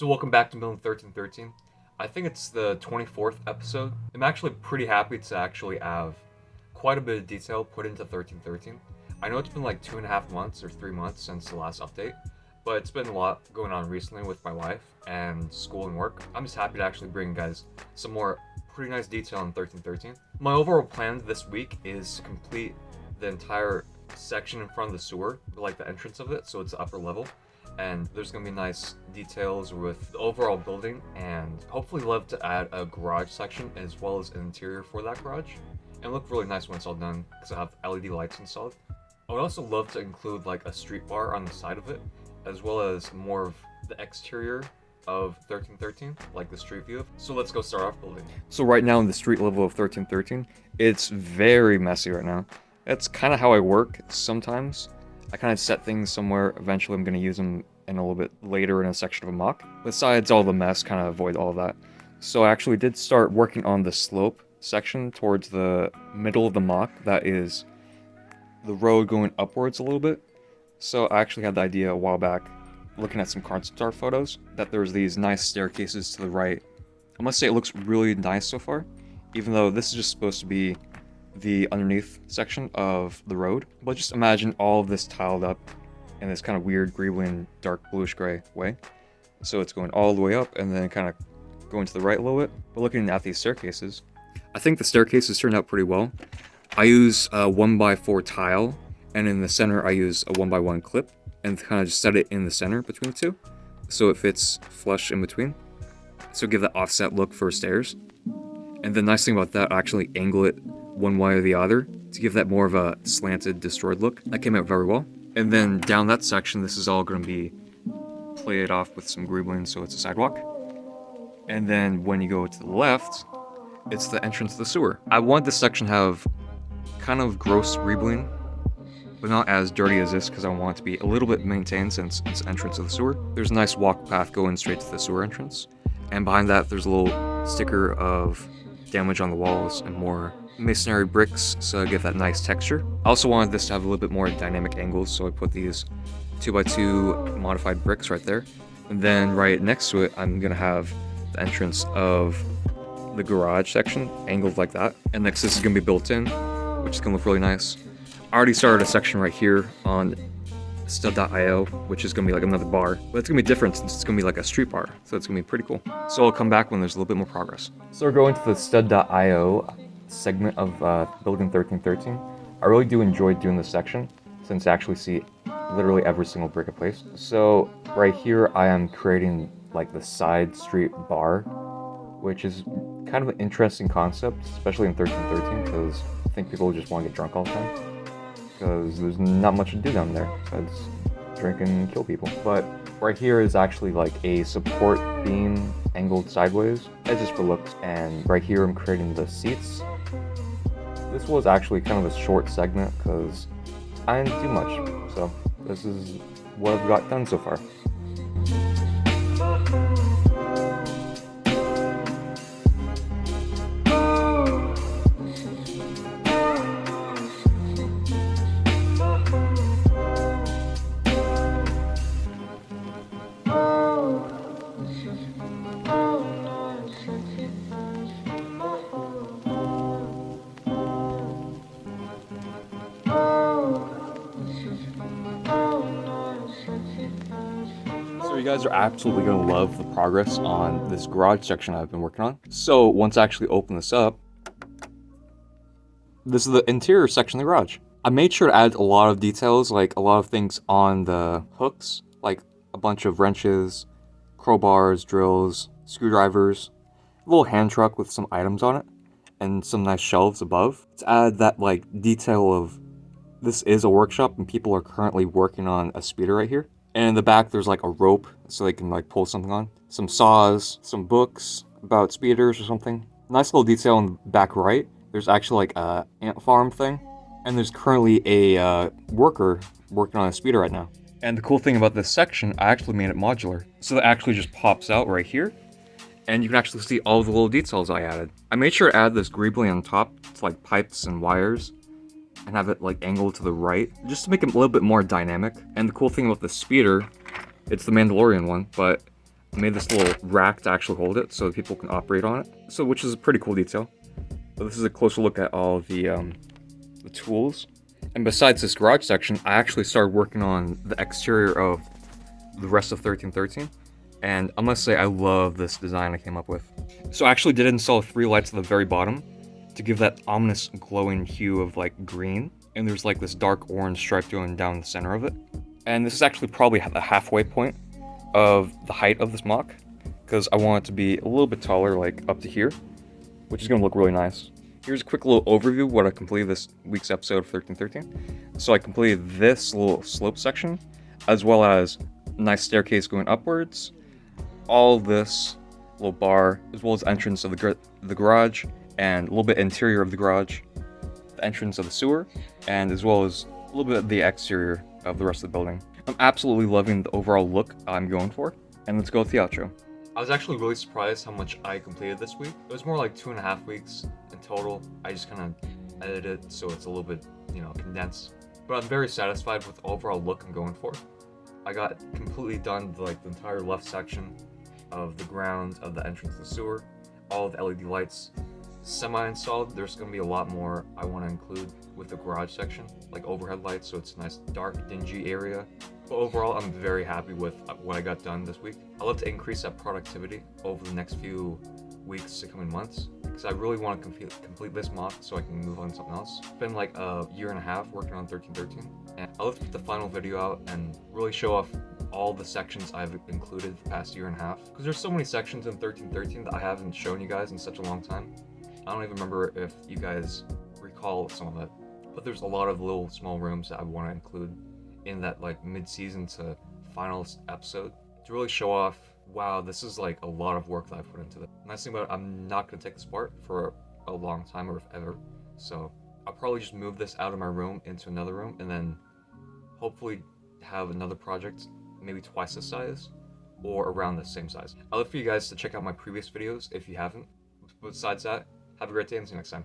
So welcome back to Building 1313. I think it's the 24th episode. I'm actually pretty happy to actually have quite a bit of detail put into 1313. I know it's been like 2.5 months or 3 months since the last update, but it's been a lot going on recently with my life and school and work. I'm just happy to actually bring you guys some more pretty nice detail on 1313. My overall plan this week is to complete the entire section in front of the sewer, like the entrance of it, so it's the upper level. And there's gonna be nice details with the overall building, and hopefully love to add a garage section as well as an interior for that garage and look really nice when it's all done because I have LED lights installed. I would also love to include like a street bar on the side of it, as well as more of the exterior of 1313, like the street view. So let's go start off building. So right now in the street level of 1313, it's very messy right now. That's kind of how I work sometimes. I kind of set things somewhere. Eventually I'm going to use them in a little bit later in a section of a mock. Besides all the mess, kind of avoid all of that. So I actually did start working on the slope section towards the middle of the mock. That is the road going upwards a little bit. So I actually had the idea a while back, looking at some concept art photos, that there's these nice staircases to the right. I must say it looks really nice so far, even though this is just supposed to be the underneath section of the road. But just imagine all of this tiled up in this kind of weird green, dark bluish gray way. So it's going all the way up and then kind of going to the right a little bit. But looking at these staircases, I think the staircases turned out pretty well. I use a 1x4 tile, and in the center I use a 1x1 clip and kind of just set it in the center between the two so it fits flush in between. So give that offset look for stairs. And the nice thing about that, I actually angle it one way or the other to give that more of a slanted, destroyed look. That came out very well. And then down that section, this is all going to be played off with some greebling, so it's a sidewalk. And then when you go to the left, it's the entrance to the sewer. I want this section to have kind of gross greebling, but not as dirty as this because I want it to be a little bit maintained since it's the entrance to the sewer. There's a nice walk path going straight to the sewer entrance. And behind that, there's a little sticker of damage on the walls and more masonry bricks, so I give that nice texture. I also wanted this to have a little bit more dynamic angles, so I put these 2x2 modified bricks right there. And then right next to it, I'm gonna have the entrance of the garage section angled like that. And next, this is gonna be built in, which is gonna look really nice. I already started a section right here on stud.io, which is gonna be like another bar, but it's gonna be different since it's gonna be like a street bar, so it's gonna be pretty cool. So I'll come back when there's a little bit more progress. So we're going to the stud.io segment of Building 1313. I really do enjoy doing this section since I actually see literally every single brick it placed. So right here I am creating like the side street bar, which is kind of an interesting concept, especially in 1313, because I think people just want to get drunk all the time because there's not much to do down there besides drink and kill people. But right here is actually like a support beam angled sideways. It's just for looks. And right here I'm creating the seats. This was actually kind of a short segment because I didn't do much. So this is what I've got done so far. So you guys are absolutely going to love the progress on this garage section I've been working on. So once I actually open this up, this is the interior section of the garage. I made sure to add a lot of details, like a lot of things on the hooks, like a bunch of wrenches, crowbars, drills, screwdrivers, a little hand truck with some items on it, and some nice shelves above to add that like detail of this is a workshop and people are currently working on a speeder right here. And in the back, there's like a rope so they can like pull something on. Some saws, some books about speeders or something. Nice little detail in the back right. There's actually like a ant farm thing. And there's currently a worker working on a speeder right now. And the cool thing about this section, I actually made it modular. So it actually just pops out right here. And you can actually see all the little details I added. I made sure to add this greebly on top to like pipes and wires. And have it like angled to the right, just to make it a little bit more dynamic. And the cool thing about the speeder, it's the Mandalorian one, but I made this little rack to actually hold it so people can operate on it. So, which is a pretty cool detail. But this is a closer look at all the tools. And besides this garage section, I actually started working on the exterior of the rest of 1313. And I must say, I love this design I came up with. So I actually did install 3 lights at the very bottom to give that ominous glowing hue of like green. And there's like this dark orange stripe going down the center of it. And this is actually probably the halfway point of the height of this MOC, because I want it to be a little bit taller, like up to here, which is going to look really nice. Here's a quick little overview of what I completed this week's episode of 1313. So I completed this little slope section, as well as a nice staircase going upwards, all this little bar, as well as the entrance of the garage, and a little bit interior of the garage, the entrance of the sewer, and as well as a little bit of the exterior of the rest of the building. I'm absolutely loving the overall look I'm going for, and let's go with the outro. I was actually really surprised how much I completed this week. It was more like 2.5 weeks in total. I just kind of edited it so it's a little bit, condensed. But I'm very satisfied with the overall look I'm going for. I got completely done like the entire left section of the ground of the entrance to the sewer, all of the LED lights semi-installed. There's going to be a lot more I want to include with the garage section, like overhead lights, so it's a nice dark dingy area. But overall, I'm very happy with what I got done this week. I'd love to increase that productivity over the next few weeks to coming months, because I really want to complete this MOC so I can move on to something else. It's been like a year and a half working on 1313, and I'd love to put the final video out and really show off all the sections I've included the past year and a half, because there's so many sections in 1313 that I haven't shown you guys in such a long time. I don't even remember if you guys recall some of it, but there's a lot of little small rooms that I want to include in that like mid-season to final episode to really show off, wow, this is like a lot of work that I put into it. Nice thing about it, I'm not going to take this apart for a long time or if ever, so I'll probably just move this out of my room into another room and then hopefully have another project maybe twice the size or around the same size. I'd love for you guys to check out my previous videos if you haven't. Besides that, have a great day and see you next time.